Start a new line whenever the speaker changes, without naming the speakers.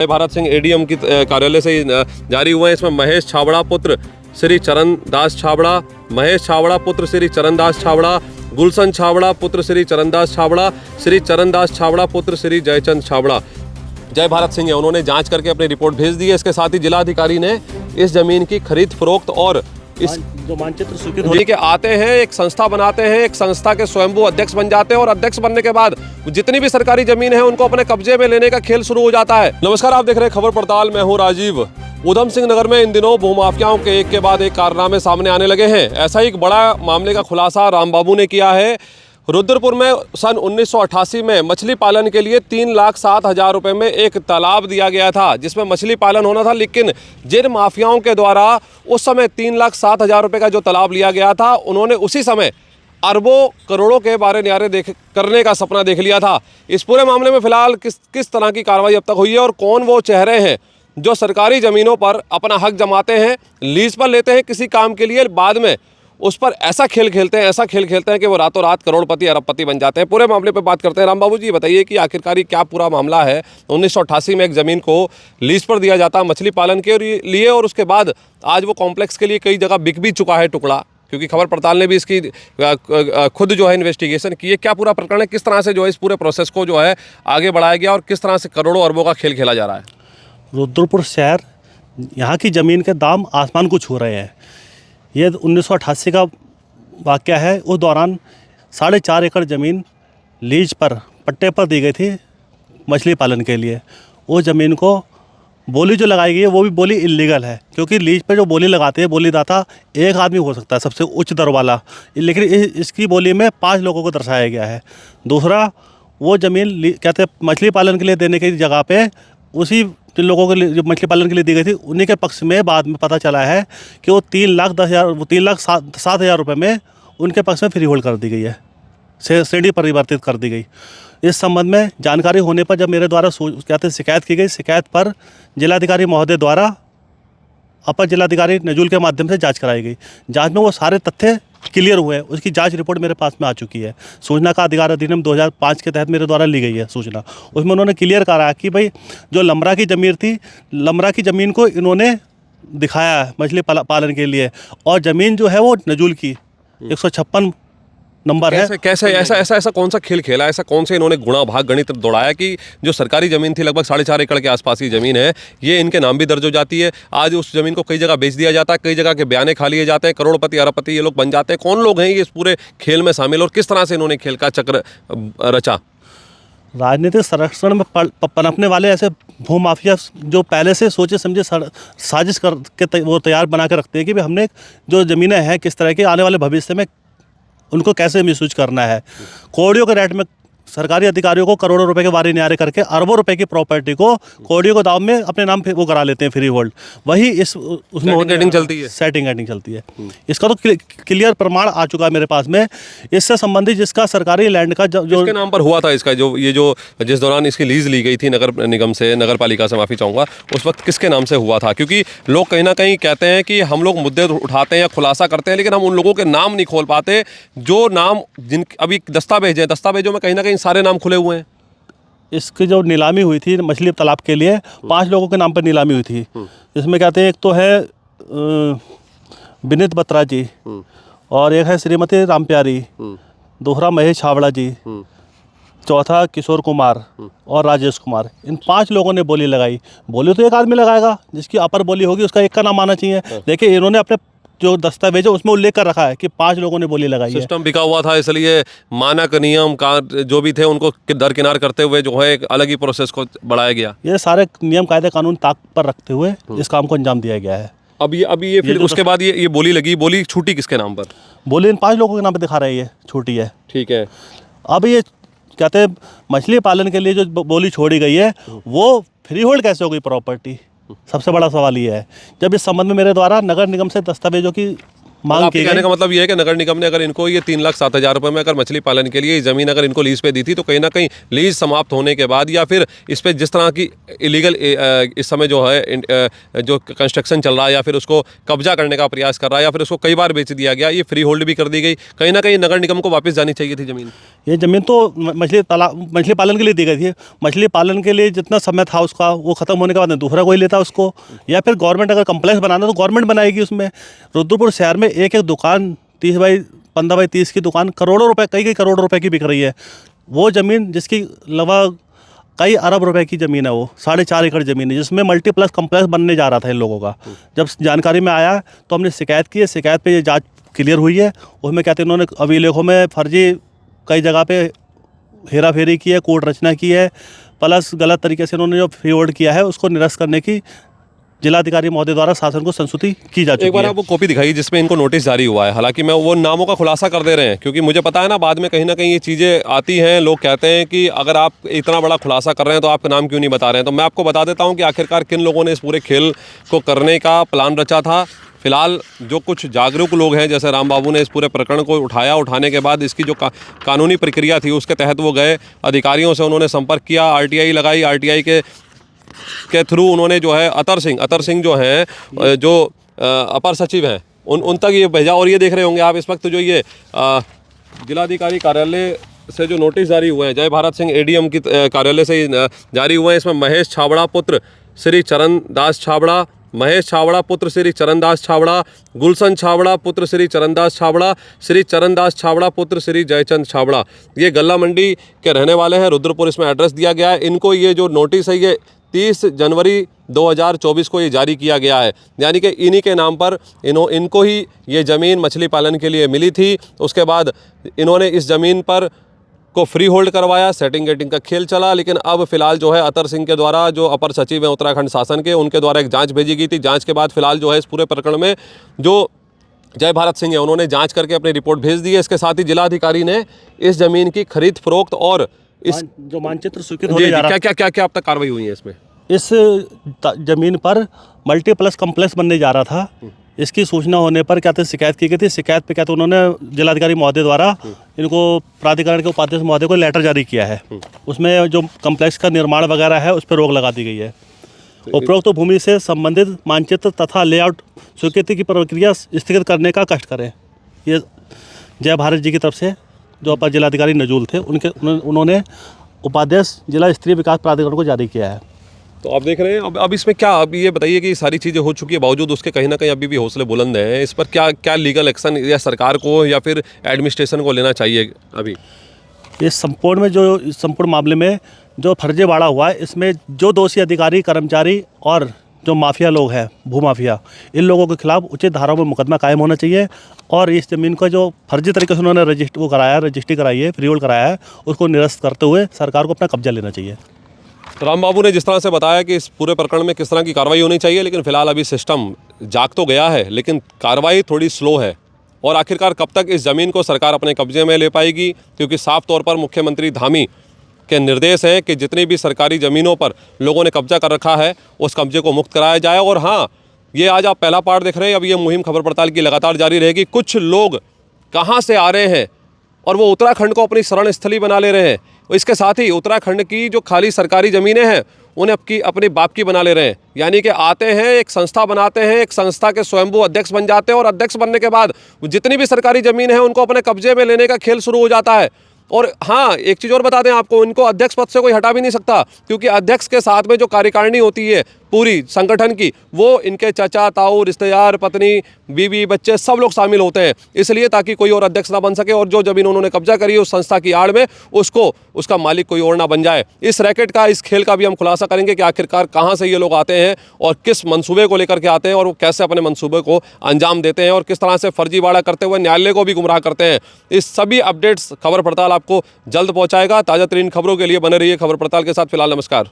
Bharat Singh ADM की कार्यालय से जारी हुए हैं। इसमें महेश छाबड़ा पुत्र श्री चरण दास छाबड़ा, महेश छाबड़ा पुत्र श्री चरण दास छाबड़ा, गुलशन छाबड़ा पुत्र श्री चरण दास छाबड़ा, श्री चरण दास छाबड़ा पुत्र श्री जयचंद छाबड़ा। जय भारत सिंह है, उन्होंने जांच करके अपनी रिपोर्ट भेज दी है। इसके साथ ही जिलाधिकारी ने इस जमीन की खरीद फरोख्त और इस
जो मानचित्र स्वीकृत होने
के आते हैं, एक संस्था बनाते हैं, एक संस्था के स्वयंभू अध्यक्ष बन जाते हैं और अध्यक्ष बनने के बाद जितनी भी सरकारी जमीन है उनको अपने कब्जे में लेने का खेल शुरू हो जाता है। नमस्कार, आप देख रहे हैं खबर पड़ताल, मैं हूं राजीव। उधम सिंह नगर में इन दिनों भूमाफियाओं के एक के बाद एक कारनामे सामने आने लगे हैं। ऐसा ही एक बड़ा मामले का खुलासा रामबाबू ने किया है। रुद्रपुर में सन 1988 में मछली पालन के लिए 3,07,000 रुपये में एक तालाब दिया गया था, जिसमें मछली पालन होना था। लेकिन जिन माफियाओं के द्वारा उस समय 3,07,000 रुपये का जो तालाब लिया गया था, उन्होंने उसी समय अरबों करोड़ों के बारे न्यारे करने का सपना देख लिया था। इस पूरे मामले में फिलहाल किस तरह की कार्रवाई अब तक हुई है और कौन वो चेहरे हैं जो सरकारी ज़मीनों पर अपना हक जमाते हैं, लीज पर लेते हैं किसी काम के लिए, बाद में उस पर ऐसा खेल खेलते हैं कि वो रातों रात करोड़पति अरबपति बन जाते हैं। पूरे मामले पे बात करते हैं। रामबाबू जी, बताइए कि आखिरकार क्या पूरा मामला है। 1988 में एक ज़मीन को लीज पर दिया जाता मछली पालन के लिए, और उसके बाद आज वो कॉम्प्लेक्स के लिए कई जगह बिक भी चुका है टुकड़ा, क्योंकि खबर पड़ताल ने भी इसकी खुद जो है इन्वेस्टिगेशन की है। क्या पूरा प्रकरण है, किस तरह से जो है इस पूरे प्रोसेस को जो है आगे बढ़ाया गया और किस तरह से करोड़ों अरबों का खेल खेला जा रहा है?
रुद्रपुर शहर, यहाँ की ज़मीन के दाम आसमान को छू रहे हैं। ये 1988 का वाक़या है। उस दौरान 4.5 एकड़ ज़मीन लीज पर पट्टे पर दी गई थी मछली पालन के लिए। वो ज़मीन को बोली जो लगाई गई है वो भी बोली इल्लीगल है, क्योंकि लीज पे जो बोली लगाते हैं बोलीदाता एक आदमी हो सकता है, सबसे उच्च दर वाला, लेकिन इसकी बोली में 5 लोगों को दर्शाया गया है। दूसरा, वो ज़मीन कहते हैं मछली पालन के लिए देने की जगह पे उसी जिन लोगों के लिए जो मछली पालन के लिए दी गई थी उन्हीं के पक्ष में बाद में पता चला है कि वो 3,07,000 रुपये में उनके पक्ष में फ्री होल्ड कर दी गई है, श्रेणी परिवर्तित कर दी गई। इस संबंध में जानकारी होने पर जब मेरे द्वारा शिकायत की गई, शिकायत पर जिलाधिकारी महोदय द्वारा अपर जिलाधिकारी नजूल के माध्यम से जांच कराई गई। जांच में वो सारे तथ्य क्लियर हुए हैं। उसकी जांच रिपोर्ट मेरे पास में आ चुकी है। सूचना का अधिकार अधिनियम 2005 के तहत मेरे द्वारा ली गई है सूचना। उसमें उन्होंने क्लियर करा कि भाई जो लमरा की ज़मीन थी, लमरा की ज़मीन को इन्होंने दिखाया है मछली पालन के लिए, और ज़मीन जो है वो नजूल की 156 नंबर है।
कैसे ऐसा कौन सा खेल खेला, ऐसा कौन से इन्होंने गुणा भाग गणित दौड़ाया कि जो सरकारी ज़मीन थी लगभग 4.5 एकड़ के आसपास की ज़मीन है, ये इनके नाम भी दर्ज हो जाती है। आज उस ज़मीन को कई जगह बेच दिया जाता है, कई जगह के बयाने खा लिए जाते हैं, करोड़पति अरबपति ये लोग बन जाते हैं। कौन लोग हैं ये इस पूरे खेल में शामिल और किस तरह से इन्होंने खेल का चक्र रचा?
राजनीतिक संरक्षण में पनपने वाले ऐसे भूमाफिया जो पहले से सोचे समझे साजिश करके वो तैयार बना के रखते हैं कि भाई हमने जो ज़मीनें हैं किस तरह की आने वाले भविष्य में उनको कैसे मिसयूज करना है। कौड़ियों के रेट में सरकारी अधिकारियों को करोड़ों रुपए के वारे न्यारे करके अरबों रुपए की प्रॉपर्टी को कौड़ियों के दाम में अपने नाम वो करा लेते हैं फ्री होल्ड। वही उसमें सेटिंग चलती है। इसका तो क्लियर प्रमाण आ चुका है मेरे पास में। इससे संबंधित जिसका सरकारी लैंड का जो
किसके नाम पर हुआ था इसका, जो जिस दौरान इसकी लीज ली गई थी नगर निगम से, नगर पालिका से, माफ़ी चाहूँगा, उस वक्त किसके नाम से हुआ था? क्योंकि लोग कहीं ना कहीं कहते हैं कि हम लोग मुद्दे उठाते हैं या खुलासा करते हैं, लेकिन हम उन लोगों के नाम नहीं खोल पाते जो नाम जिन अभी दस्तावेज हैं, दस्तावेजों में कहीं ना कहीं सारे नाम खुले हुए हैं।
इसकी जो नीलामी हुई थी मछली तालाब के लिए 5 लोगों के नाम पर नीलामी हुई थी। इसमें कहते हैं एक तो है विनीत बत्रा जी, और एक है श्रीमती रामप्यारी, दूसरा महेश छाबड़ा जी, चौथा किशोर कुमार और राजेश कुमार। इन 5 लोगों ने बोली लगाई। बोली तो एक आदमी लगाएगा, जिसकी अपर बोली होगी उसका एक का नाम आना चाहिए। लेकिन इन्होंने अपने जो दस्तावेज है उसमें उल्लेख कर रखा है कि 5 लोगों ने बोली लगाई है।
सिस्टम बिका हुआ था, इसलिए मानक नियम का जो भी थे उनको दरकिनार करते हुए जो है एक अलग ही प्रोसेस को बढ़ाया गया।
ये सारे नियम कायदे कानून ताक पर रखते हुए इस काम को अंजाम दिया गया है।
अब ये फिर उसके बाद ये बोली लगी, बोली छूटी किसके नाम पर?
बोली इन 5 लोगों के नाम पर दिखा रही है, छूटी है।
ठीक है।
अब ये कहते हैं मछली पालन के लिए जो बोली छोड़ी गई है वो फ्री होल्ड कैसे हो गई प्रॉपर्टी? सबसे बड़ा सवाल ये है। जब इस संबंध में मेरे द्वारा नगर निगम से दस्तावेजों की मांग
आपके
की
कहने
गई।
का मतलब ये है कि नगर निगम ने अगर इनको ये 3,07,000 रुपए में अगर मछली पालन के लिए ज़मीन अगर इनको लीज पे दी थी, तो कहीं ना कहीं लीज समाप्त होने के बाद या फिर इस पे जिस तरह की इलीगल इस समय जो है जो कंस्ट्रक्शन चल रहा है या फिर उसको कब्जा करने का प्रयास कर रहा है या फिर उसको कई बार बेच दिया गया, ये फ्री होल्ड भी कर दी गई, कहीं ना कहीं नगर निगम को वापस जानी चाहिए थी ज़मीन।
ये ज़मीन तो मछली पालन के लिए दी गई थी। मछली पालन के लिए जितना समय था उसका, वो ख़त्म होने के बाद में दूसरा कोई लेता उसको, या फिर गवर्नमेंट अगर कम्प्लेक्स बनाना तो गवर्नमेंट बनाएगी उसमें। रुद्रपुर शहर में एक एक दुकान 30 बाई 15 बाई 30 की दुकान करोड़ों रुपए, कई करोड़ रुपए की बिक रही है। वो ज़मीन जिसकी लगभग कई अरब रुपए की ज़मीन है, वो 4.5 एकड़ ज़मीन है, जिसमें मल्टीप्लेक्स कम्प्लेक्स बनने जा रहा था इन लोगों का। जब जानकारी में आया तो हमने शिकायत की है, शिकायत पे ये जांच क्लियर हुई है। उसमें कहते हैं इन्होंने अभिलेखों में फर्जी कई जगह पे हेरा फेरी की है, कोर्ट रचना की है, प्लस गलत तरीके से इन्होंने जो फ्री होल्ड किया है उसको निरस्त करने की जिलाधिकारी महोदय द्वारा शासन को संस्तुति की जा
एक
चुकी
बार
है।
आपको कॉपी दिखाई जिसमें इनको नोटिस जारी हुआ है, हालांकि मैं वो नामों का खुलासा कर दे रहे हैं क्योंकि मुझे पता है ना बाद में कहीं ना कहीं ये चीज़ें आती हैं, लोग कहते हैं कि अगर आप इतना बड़ा खुलासा कर रहे हैं तो आपका नाम क्यों नहीं बता रहे हैं। तो मैं आपको बता देता हूँ कि आखिरकार किन लोगों ने इस पूरे खेल को करने का प्लान रचा था। फिलहाल जो कुछ जागरूक लोग हैं जैसे राम बाबू ने इस पूरे प्रकरण को उठाने के बाद इसकी जो कानूनी प्रक्रिया थी उसके तहत वो गए, अधिकारियों से उन्होंने संपर्क किया, आरटीआई लगाई, आरटीआई के थ्रू उन्होंने जो है अतर सिंह जो हैं जो अपर सचिव हैं उन तक ये भेजा। और ये देख रहे होंगे आप इस वक्त जो ये जिलाधिकारी कार्यालय से जो नोटिस जारी हुए हैं, जय भारत सिंह एडीएम की कार्यालय से जारी हुए हैं। इसमें महेश छाबड़ा पुत्र श्री चरणदास छाबड़ा, महेश छाबड़ा पुत्र श्री चरणदास छाबड़ा, गुलशन छाबड़ा पुत्र श्री चरणदास छाबड़ा, श्री चरणदास छाबड़ा पुत्र श्री जयचंद छाबड़ा, ये गल्ला मंडी के रहने वाले हैं। रुद्रपुर इसमें एड्रेस दिया गया है। इनको ये जो नोटिस है ये 30 जनवरी 2024 को ये जारी किया गया है, यानी कि इन्हीं के नाम पर इनको ही ये ज़मीन मछली पालन के लिए मिली थी। उसके बाद इन्होंने इस ज़मीन पर को फ्री होल्ड करवाया, सेटिंग गेटिंग का खेल चला। लेकिन अब फिलहाल जो है अतर सिंह के द्वारा जो अपर सचिव हैं उत्तराखंड शासन के, उनके द्वारा एक जांच भेजी गई थी। जांच के बाद फिलहाल जो है इस पूरे प्रकरण में जो जय भारत सिंह है उन्होंने जांच करके अपनी रिपोर्ट भेज दी है। इसके साथ ही जिलाधिकारी ने इस ज़मीन की खरीद फरोख्त और इस
जो मानचित्र स्वीकृत होने जा रहा है,
क्या अब तक कार्रवाई हुई है इसमें?
इस ज़मीन पर मल्टीप्लेक्स कम्प्लेक्स बनने जा रहा था। इसकी सूचना होने पर क्या शिकायत की गई थी। शिकायत पे क्या उन्होंने जिलाधिकारी महोदय द्वारा इनको प्राधिकरण के उपाध्यक्ष महोदय को लेटर जारी किया है। उसमें जो कम्प्लेक्स का निर्माण वगैरह है उस पर रोक लगा दी गई है। उपरोक्त भूमि से संबंधित मानचित्र तथा लेआउट स्वीकृति की प्रक्रिया स्थगित करने का कष्ट करें। ये जय भारत जी की तरफ से जो अपर जिलाधिकारी नजूल थे उन्होंने उपाध्यक्ष जिला स्त्रीय विकास प्राधिकरण को जारी किया है।
तो आप देख रहे हैं अब इसमें क्या, अब ये बताइए कि सारी चीज़ें हो चुकी है बावजूद उसके कहीं ना कहीं अभी भी हौसले बुलंद हैं। इस पर क्या लीगल एक्शन या सरकार को या फिर एडमिनिस्ट्रेशन को लेना चाहिए अभी?
इस संपूर्ण मामले में जो फर्जीवाड़ा हुआ है, इसमें जो दोषी अधिकारी, कर्मचारी और जो माफिया लोग हैं, भूमाफिया, इन लोगों के खिलाफ उचित धाराओं में मुकदमा कायम होना चाहिए। और इस ज़मीन का जो फर्जी तरीके से उन्होंने रजिस्ट्री कराई है, फ्री होल्ड कराया है, उसको निरस्त करते हुए सरकार को अपना कब्जा लेना चाहिए।
तो राम बाबू ने जिस तरह से बताया कि इस पूरे प्रकरण में किस तरह की कार्रवाई होनी चाहिए, लेकिन फिलहाल अभी सिस्टम जाग तो गया है लेकिन कार्रवाई थोड़ी स्लो है। और आखिरकार कब तक इस ज़मीन को सरकार अपने कब्जे में ले पाएगी, क्योंकि साफ तौर पर मुख्यमंत्री धामी के निर्देश हैं कि जितनी भी सरकारी ज़मीनों पर लोगों ने कब्जा कर रखा है उस कब्जे को मुक्त कराया जाए। और हाँ, ये आज आप पहला पार्ट देख रहे हैं, अब ये मुहिम खबर पड़ताल की लगातार जारी रहेगी। कुछ लोग कहाँ से आ रहे हैं और वो उत्तराखंड को अपनी शरण स्थली बना ले रहे हैं। इसके साथ ही उत्तराखंड की जो खाली सरकारी ज़मीनें हैं उन्हें अपने बाप की बना ले रहे हैं, यानी कि आते हैं, एक संस्था बनाते हैं, एक संस्था के स्वयंभू अध्यक्ष बन जाते हैं और अध्यक्ष बनने के बाद जितनी भी सरकारी ज़मीन है उनको अपने कब्जे में लेने का खेल शुरू हो जाता है। और हाँ, एक चीज़ और बता दें आपको, इनको अध्यक्ष पद से कोई हटा भी नहीं सकता, क्योंकि अध्यक्ष के साथ में जो कार्यकारिणी होती है पूरी संगठन की, वो इनके चाचा, ताऊ, रिश्तेदार, पत्नी, बीवी, बच्चे सब लोग शामिल होते हैं। इसलिए ताकि कोई और अध्यक्ष ना बन सके और जो ज़मीन उन्होंने कब्जा करी है उस संस्था की आड़ में उसका मालिक कोई और ना बन जाए। इस रैकेट का, इस खेल का भी हम खुलासा करेंगे कि आखिरकार कहाँ से ये लोग आते हैं और किस मंसूबे को लेकर के आते हैं और वो कैसे अपने मंसूबे को अंजाम देते हैं और किस तरह से फर्जीवाड़ा करते हुए न्यायालय को भी गुमराह करते हैं। इस सभी अपडेट्स खबर पड़ताल आपको जल्द पहुँचाएगा। ताज़ा तरीन खबरों के लिए बने रहिए खबर पड़ताल के साथ। फिलहाल नमस्कार।